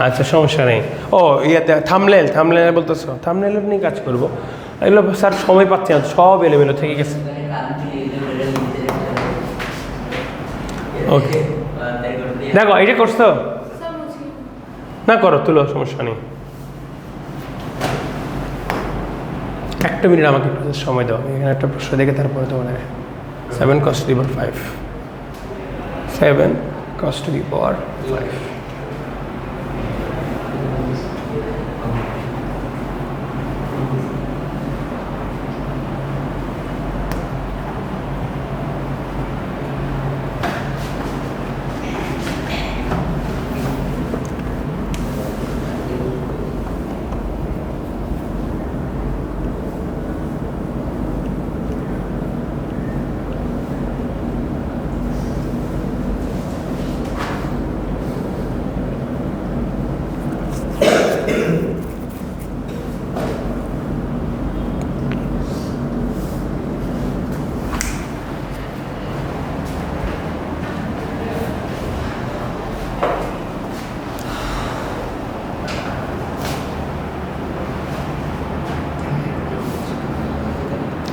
আচ্ছা সমস্যা নেই। ও ইয়াতে থামলেল বলতেছো, থামলেল নিয়ে কাজ করবো। এগুলো স্যার সময় পাচ্ছি না, সব এলোমেলো থেকে গেছে। ওকে দেখো এটা করছো না, করো তুলো, সমস্যা নেই। একটা মিনিট আমাকে একটু সময় দাও, এখানে একটা প্রশ্ন দেখে তারপরে তোমার 7 cos to the power 5 7 cos to the power 5।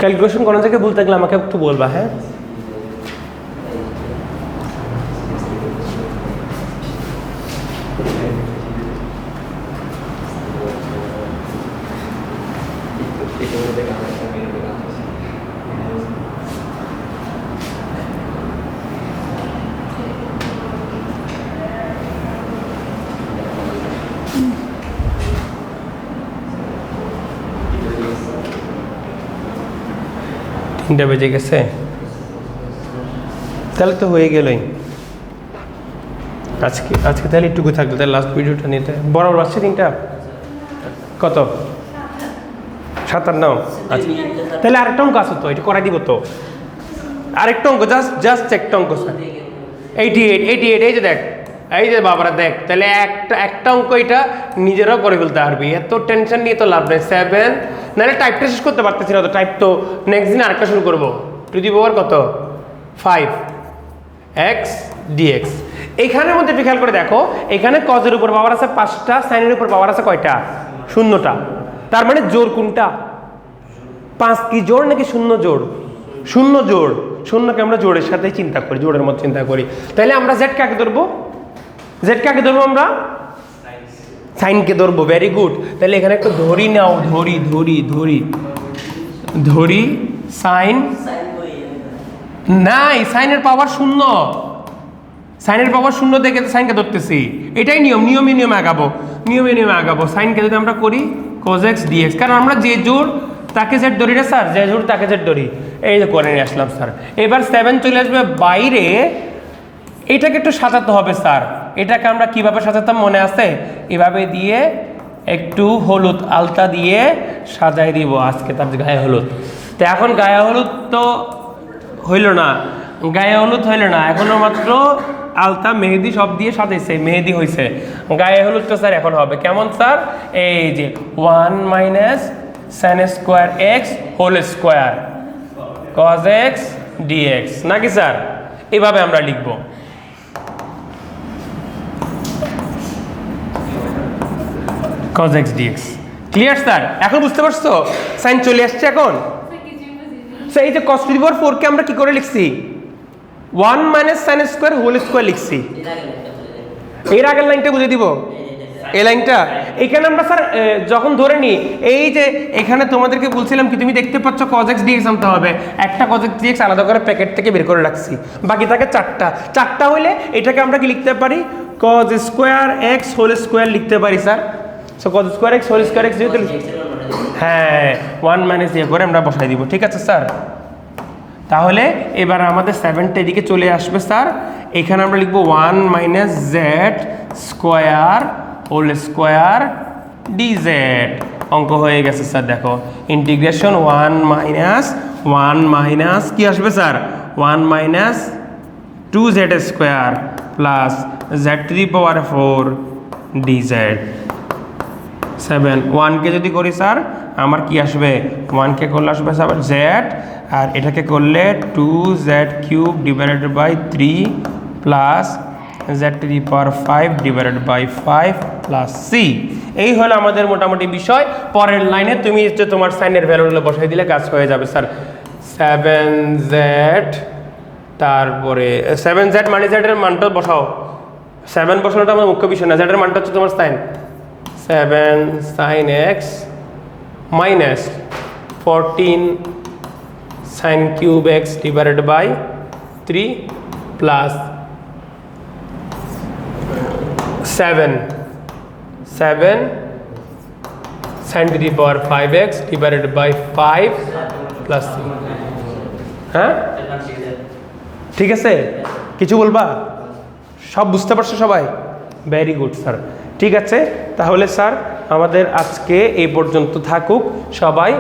Calculation কোনো জায়গায় ভুল থাকলে আমাকে একটু বলবা, হ্যাঁ? তিনটা বেজে গেছে, তাহলে তো হয়ে গেলই আজকে তাহলে একটুকু থাকলো, তাহলে লাস্ট ভিডিওটা নিতে বরাবর আসছে 3টা কত 57। আচ্ছা তাহলে আরেকটা অঙ্ক আছে তো, এটা করাই দিব তো, আরেকটা অঙ্ক, জাস্ট একটা অঙ্ক স্যার 88 এই যে দেখ, এই যে বাবারা দেখ, তাহলে একটা অঙ্ক এটা নিজেরাও করে ফেলতে পারবি, এত টেনশন নিয়ে তো লাভ নেই। 7 নাহলে টাইপটা শেষ করতে পারতেছি না তো, টাইপ তো নেক্সট দিন আরেকটা শুরু করবো। টু দি পাওয়ার কত 5 x dx। এইখানের মধ্যে একটু খেয়াল করে দেখো, এখানে কজের উপর পাওয়ার আছে 5টা, সাইনের উপর পাওয়ার আছে কয়টা 0টা। তার মানে জোড় কোনটা, 5 কি জোড় নাকি 0 জোড়? 0 জোড়। 0কে আমরা জোড়ের সাথেই চিন্তা করি, জোড়ের মতো চিন্তা করি। তাহলে আমরা জেড কাকে ধরবো, আমরা সাইনকে ধরবো। Very good. তাহলে এখানে একটু ধরি নাও, ধরি সাইন নাই, সাইনের পাওয়ার 0, সাইনের পাওয়ার 0 দেখে সাইনকে ধরতেছি, এটাই নিয়মে আগাবো। সাইনকে যদি আমরা করি cos x dx, কারণ আমরা যে জোড় তাকে জেড ধরি না স্যার, যে জোড় তাকে জেড ধরি। এই যে করে নিয়ে আসলাম স্যার। এবার 7 চলে আসবে বাইরে, এটাকে একটু সাজাতে হবে স্যার। এটাকে আমরা কিভাবে সাজাতাম মনে আছে? এভাবে দিয়ে একটু হলুদ আলতা দিয়ে সাজাই দিব, আজকে তার গায়ে হলুদ। তো এখন গায়ে হলুদ তো হইল না, এখনো মাত্র আলতা মেহেদি সব দিয়ে সাজাইছে, মেহেদি হয়েছে, গায়ে হলুদ তো স্যার এখন হবে কেমন স্যার? এই যে 1 - sin square x whole square cos x dx, নাকি স্যার? এভাবে আমরা লিখবো। cos x dx clear sir? এখন বুঝতে পারছো সাইন চলে আসছে এখন? এই যে cos to the power 4 কে আমরা কি করে লিখছি? 1 - sin স্কোয়ার হোল স্কোয়ার লিখছি। এর আগের লাইনটা বুঝে দিব, এই লাইনটা এখানে আমরা স্যার যখন ধরে নিই, এই যে এখানে তোমাদেরকে বলছিলাম কি, তুমি দেখতে পাচ্ছ cos x dx আনতে হবে, একটা cos x dx আলাদা করে প্যাকেট থেকে বের করে রাখছি, বাকি থাকে 4টা হইলে এটাকে আমরা কি লিখতে পারি? cos square x whole square লিখতে পারি sir. So cos square x whole square x যেহেতু, হ্যাঁ 1 - দিয়ে করে আমরা বসাই দিব, ঠিক আছে স্যার? তাহলে এবার আমাদের 7টা এদিকে চলে আসবে স্যার। এখানে আমরা লিখবো 1 - z square whole square dz। অঙ্ক হয়ে গেছে স্যার। দেখো ইন্টিগ্রেশন 1 - কি আসবে sir? 1 - 2z square plus z two the power 4 dz। 7 1কে যদি করি স্যার আমার কি আসবে? 1কে করলে আসবে স্যার z, আর এটাকে করলে 2z³ divided by 3 plus Z to the power 5 divided by 5 plus C. এই হলো আমাদের মোটামুটি বিষয়। পরের লাইনে তুমি হচ্ছে তোমার সাইনের ভ্যালুগুলো বসাই দিলে কাজ হয়ে যাবে স্যার। 7z তারপরে 7z মানে জেডের মানটা বসাও। 7 বসানোটা আমার মুখ্য বিষয় না, জেডের মানটা হচ্ছে তোমার sine. 7 sin x minus 14 sin cube x divided by 3 plus 7 sin to the power 5x divided by 5 plus 3। হ্যাঁ ঠিক আছে, কিছু বলবা? সব বুঝতে পারছো সবাই? Very good sir. ঠিক আছে, তাহলে স্যার আমাদের আজকে এই পর্যন্ত থাকুক। সবাই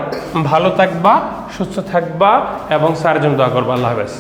ভালো থাকবা, সুস্থ থাকবা এবং স্যারের জন্য দোয়া করবা। আল্লাহ হাফেজ।